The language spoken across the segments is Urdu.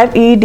FED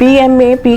PMAP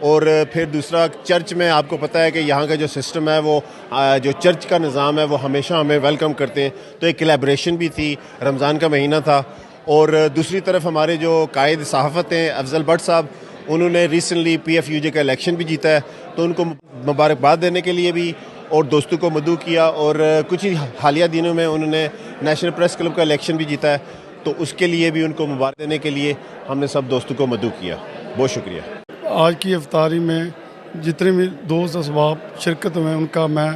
اور پھر دوسرا چرچ میں آپ کو پتہ ہے کہ یہاں کا جو سسٹم ہے وہ جو چرچ کا نظام ہے وہ ہمیشہ ہمیں ویلکم کرتے ہیں، تو ایک کلیبریشن بھی تھی، رمضان کا مہینہ تھا. اور دوسری طرف ہمارے جو قائد صحافت ہیں افضل بٹ صاحب، انہوں نے ریسنٹلی PFUJ کا الیکشن بھی جیتا ہے، تو ان کو مبارکباد دینے کے لیے بھی اور دوستوں کو مدعو کیا. اور کچھ ہی حالیہ دنوں میں انہوں نے نیشنل پریس کلب کا الیکشن بھی جیتا ہے، تو اس کے لیے بھی ان کو مبارک دینے کے لیے ہم نے سب دوستوں کو مدعو کیا. بہت شکریہ. آج کی افطاری میں جتنے بھی دوست اسباب شرکت میں ان کا میں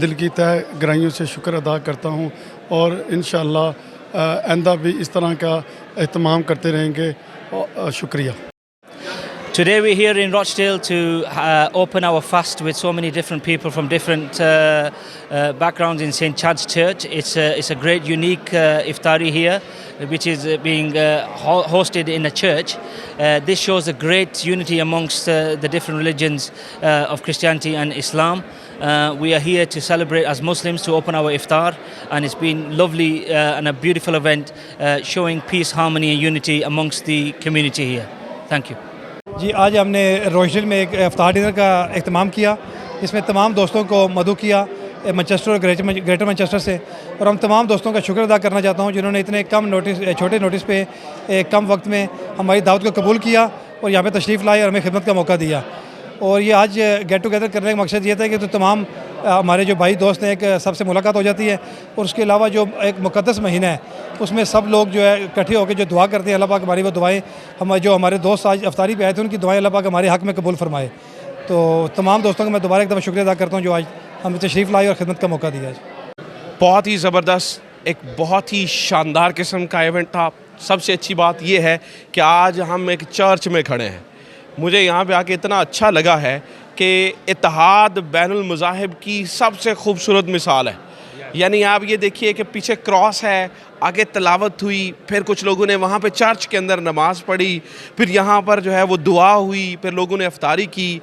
دل کی تہ گہرائیوں سے شکر ادا کرتا ہوں، اور انشاءاللہ آئندہ بھی اس طرح کا اہتمام کرتے رہیں گے. شکریہ. Today we're here in Rochdale to open our fast with so many different people from different backgrounds in St. Chad's Church. It's a great, unique iftari here, which is being hosted in a church. This shows a great unity amongst the different religions of Christianity and Islam. We are here to celebrate as Muslims, to open our iftar, and it's been lovely and a beautiful event showing peace, harmony and unity amongst the community here. Thank you. جی آج ہم نے روشڈیل میں ایک افطار ڈنر کا اہتمام کیا. اس میں تمام دوستوں کو مدعو کیا مانچسٹر اور گریٹر مانچسٹر سے، اور ہم تمام دوستوں کا شکر ادا کرنا چاہتا ہوں جنہوں نے اتنے چھوٹے نوٹس پہ کم وقت میں ہماری دعوت کو قبول کیا اور یہاں پہ تشریف لائے اور ہمیں خدمت کا موقع دیا. اور یہ آج گیٹ ٹوگیدر کرنے کا مقصد یہ تھا کہ تو تمام ہمارے جو بھائی دوست ہیں ایک سب سے ملاقات ہو جاتی ہے، اور اس کے علاوہ جو ایک مقدس مہینہ ہے اس میں سب لوگ جو ہے اکٹھے ہو کے جو دعا کرتے ہیں، اللہ پاک ہماری وہ دعائیں جو ہمارے دوست آج افطاری پہ آئے تھے ان کی دعائیں اللہ پاک ہمارے حق میں قبول فرمائے. تو تمام دوستوں کو میں دوبارہ ایک دفعہ شکریہ ادا کرتا ہوں جو آج ہمیں تشریف لائے اور خدمت کا موقع دیا. بہت ہی زبردست، ایک بہت ہی شاندار قسم کا ایونٹ تھا. سب سے اچھی بات یہ ہے کہ آج ہم ایک چرچ میں کھڑے ہیں. مجھے یہاں پہ آ کے اتنا اچھا لگا ہے کہ اتحاد بین المذاہب کی سب سے خوبصورت مثال ہے. یعنی آپ یہ دیکھیے کہ پیچھے کراس ہے، آگے تلاوت ہوئی، پھر کچھ لوگوں نے وہاں پہ چرچ کے اندر نماز پڑھی، پھر یہاں پر جو ہے وہ دعا ہوئی، پھر لوگوں نے افطاری کی.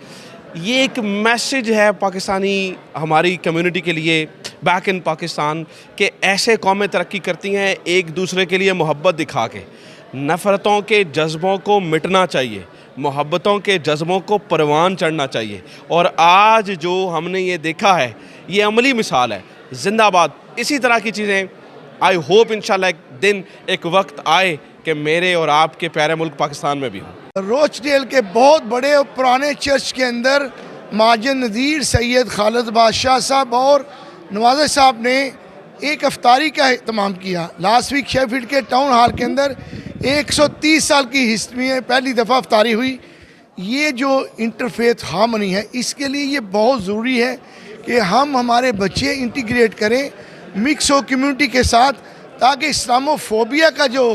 یہ ایک میسیج ہے پاکستانی ہماری کمیونٹی کے لیے بیک ان پاکستان کہ ایسے قومیں ترقی کرتی ہیں ایک دوسرے کے لیے محبت دکھا کے. نفرتوں کے جذبوں کو مٹنا چاہیے، محبتوں کے جذبوں کو پروان چڑھنا چاہیے. اور آج جو ہم نے یہ دیکھا ہے یہ عملی مثال ہے. زندہ باد. اسی طرح کی چیزیں آئی ہوپ انشاءاللہ ایک دن ایک وقت آئے کہ میرے اور آپ کے پیارے ملک پاکستان میں بھی ہوں. روچڈیل کے بہت بڑے اور پرانے چرچ کے اندر ماجد نذیر سید خالد بادشاہ صاحب اور نوازش صاحب نے ایک افطاری کا اہتمام کیا. لاسٹ ویک شیفیلڈ کے ٹاؤن ہال کے اندر 130 سال کی ہسٹری میں پہلی دفعہ افطاری ہوئی. یہ جو انٹرفیتھ ہارمنی ہے اس کے لیے یہ بہت ضروری ہے کہ ہم ہمارے بچے انٹیگریٹ کریں مکس ہو کمیونٹی کے ساتھ، تاکہ اسلامو فوبیا کا جو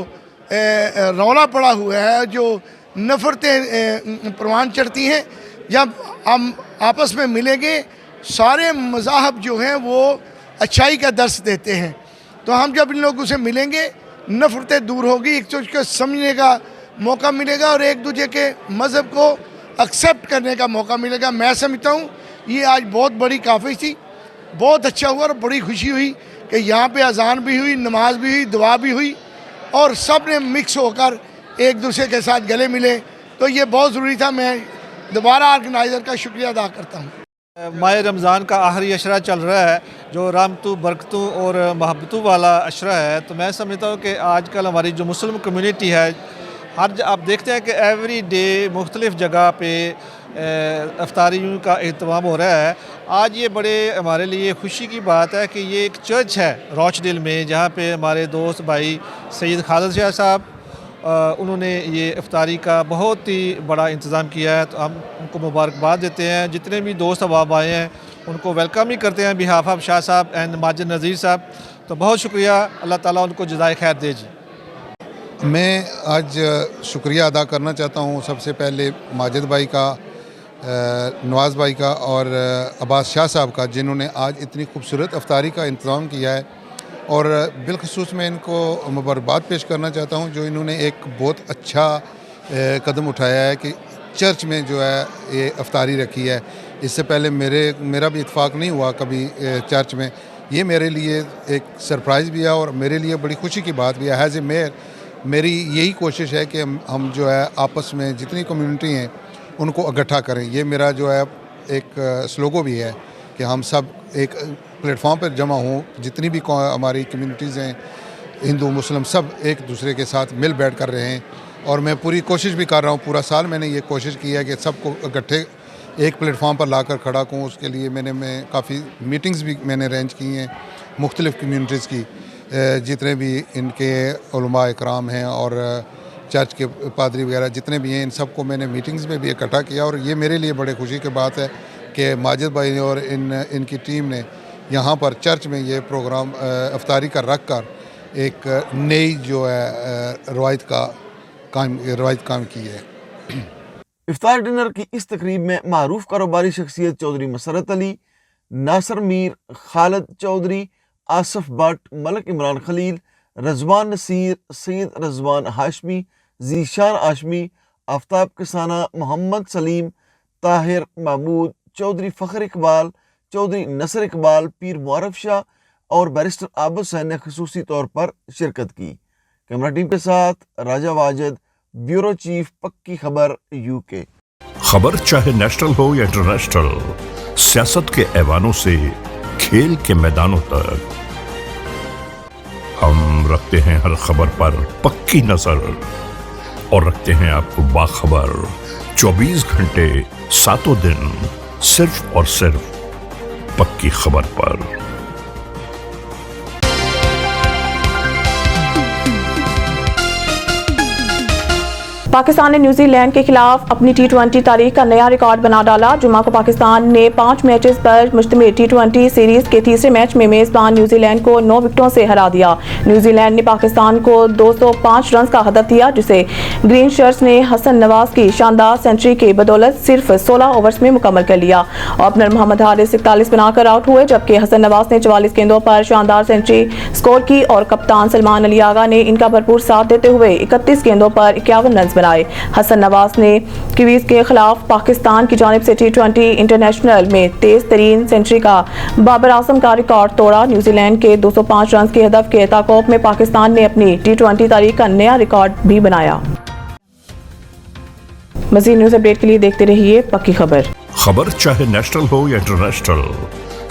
رولا پڑا ہوا ہے، جو نفرتیں پروان چڑھتی ہیں، جب ہم آپس میں ملیں گے سارے مذاہب جو ہیں وہ اچھائی کا درس دیتے ہیں. تو ہم جب ان لوگوں سے ملیں گے نفرتیں دور ہوگی، ایک دوسرے کو سمجھنے کا موقع ملے گا اور ایک دوسرے کے مذہب کو ایکسیپٹ کرنے کا موقع ملے گا. میں سمجھتا ہوں یہ آج بہت بڑی کانفرنس تھی. بہت اچھا ہوا اور بڑی خوشی ہوئی کہ یہاں پہ اذان بھی ہوئی، نماز بھی ہوئی، دعا بھی ہوئی اور سب نے مکس ہو کر ایک دوسرے کے ساتھ گلے ملے. تو یہ بہت ضروری تھا. میں دوبارہ آرگنائزر کا شکریہ ادا کرتا ہوں. ماہ رمضان کا آخری اشرہ چل رہا ہے جو رحمتوں برکتوں اور محبتوں والا اشرہ ہے. تو میں سمجھتا ہوں کہ آج کل ہماری جو مسلم کمیونٹی ہے آپ دیکھتے ہیں کہ ایوری ڈے مختلف جگہ پہ افطاریوں کا اہتمام ہو رہا ہے. آج یہ بڑے ہمارے لیے خوشی کی بات ہے کہ یہ ایک چرچ ہے روچڈیل میں جہاں پہ ہمارے دوست بھائی سید خالد شاہ صاحب انہوں نے یہ افطاری کا بہت ہی بڑا انتظام کیا ہے. تو ہم ان کو مبارکباد دیتے ہیں. جتنے بھی دوست احباب آئے ہیں ان کو ویلکم ہی کرتے ہیں بہاف آف شاہ صاحب اینڈ ماجد نذیر صاحب. تو بہت شکریہ. اللہ تعالیٰ ان کو جزائے خیر دے. جی میں آج شکریہ ادا کرنا چاہتا ہوں سب سے پہلے ماجد بھائی کا، نواز بھائی کا اور عباس شاہ صاحب کا، جنہوں نے آج اتنی خوبصورت افطاری کا انتظام کیا ہے. اور بالخصوص میں ان کو مبارکباد پیش کرنا چاہتا ہوں جو انہوں نے ایک بہت اچھا قدم اٹھایا ہے کہ چرچ میں جو ہے یہ افطاری رکھی ہے. اس سے پہلے میرا بھی اتفاق نہیں ہوا کبھی چرچ میں. یہ میرے لیے ایک سرپرائز بھی ہے اور میرے لیے بڑی خوشی کی بات بھی ہے. ایز اے میئر میری یہی کوشش ہے کہ ہم جو ہے آپس میں جتنی کمیونٹی ہیں ان کو اکٹھا کریں. یہ میرا جو ہے ایک سلوگو بھی ہے کہ ہم سب ایک پلیٹ فارم پر جمع ہوں, جتنی بھی ہماری کمیونٹیز ہیں, ہندو مسلم, سب ایک دوسرے کے ساتھ مل بیٹھ کر رہے ہیں. اور میں پوری کوشش بھی کر رہا ہوں, پورا سال میں نے یہ کوشش کی ہے کہ سب کو اکٹھے ایک پلیٹ فارم پر لا کر کھڑا کروں. اس کے لیے میں کافی میٹنگز بھی میں نے ارینج کی ہیں مختلف کمیونٹیز کی, جتنے بھی ان کے علماء اکرام ہیں اور چرچ کے پادری وغیرہ جتنے بھی ہیں, ان سب کو میں نے میٹنگز میں بھی اکٹھا کیا. اور یہ میرے لیے بڑے خوشی کی بات ہے کہ ماجد بھائی نے اور ان کی ٹیم نے یہاں پر چرچ میں یہ پروگرام افطاری کا رکھ کر ایک نئی جو ہے روایت قائم کی ہے. افطار ڈنر کی اس تقریب میں معروف کاروباری شخصیت چودھری مسرت علی, ناصر میر, خالد چودھری, آصف بٹ, ملک عمران خلیل, رضوان نصیر, سید رضوان ہاشمی, ذیشان ہاشمی, آفتاب کسانہ, محمد سلیم, طاہر محمود, چودھری فخر اقبال, چودھری نصر اقبال, پیر معرف شاہ اور بیرسٹر عابد حسین نے خصوصی طور پر شرکت کی. کیمرہ ٹیم کے ساتھ راجہ واجد, بیورو چیف, پکی خبر, UK. خبر چاہے نیشنل ہو یا انٹرنیشنل, سیاست کے ایوانوں سے کھیل کے میدانوں تک, ہم رکھتے ہیں ہر خبر پر پکی نظر اور رکھتے ہیں آپ کو باخبر 24 گھنٹے 7 دن, صرف اور صرف پکی خبر پر. پاکستان نے نیوزی لینڈ کے خلاف اپنی T20 تاریخ کا نیا ریکارڈ بنا ڈالا. جمعہ کو پاکستان نے 5 میچز پر مشتمل T20 سیریز کے تیسرے میچ میں میزبان نیوزی لینڈ کو 9 وکٹوں سے ہرا دیا. نیوزی لینڈ نے پاکستان کو 205 رنز کا ہدف دیا, جسے گرین شرٹس نے حسن نواز کی شاندار سینچری کی بدولت صرف 16 اوورز میں مکمل کر لیا. اوپنر محمد حارث 41 بنا کر آؤٹ ہوئے, جبکہ حسن نواز نے 44 گیندوں پر شاندار سینچری سکور کی اور کپتان سلمان علی آغا نے ان کا بھرپور ساتھ دیتے ہوئے 31 گیندوں پر 51 رنز بنائے. حسن نواز نے کیویز کے خلاف پاکستان کی جانب سے T20 انٹرنیشنل میں تیز ترین سینچری کا بابر اعظم کا ریکارڈ توڑا. نیوزی لینڈ کے 205 رنز کے ہدف کے تعاقب میں پاکستان نے اپنی T20 تاریخ کا نیا ریکارڈ بھی بنایا. مزید نیوز اپڈیٹ کے لیے دیکھتے رہیے پکی خبر. خبر چاہے نیشنل ہو یا انٹرنیشنل,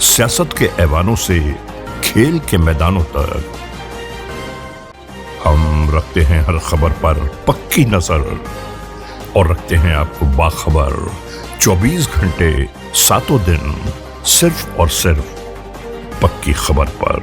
سیاست کے ایوانوں سے کھیل کے میدانوں تک, ہم رکھتے ہیں ہر خبر پر پکی نظر اور رکھتے ہیں آپ کو باخبر 24 گھنٹے 7 دن, صرف اور صرف پکی خبر پر.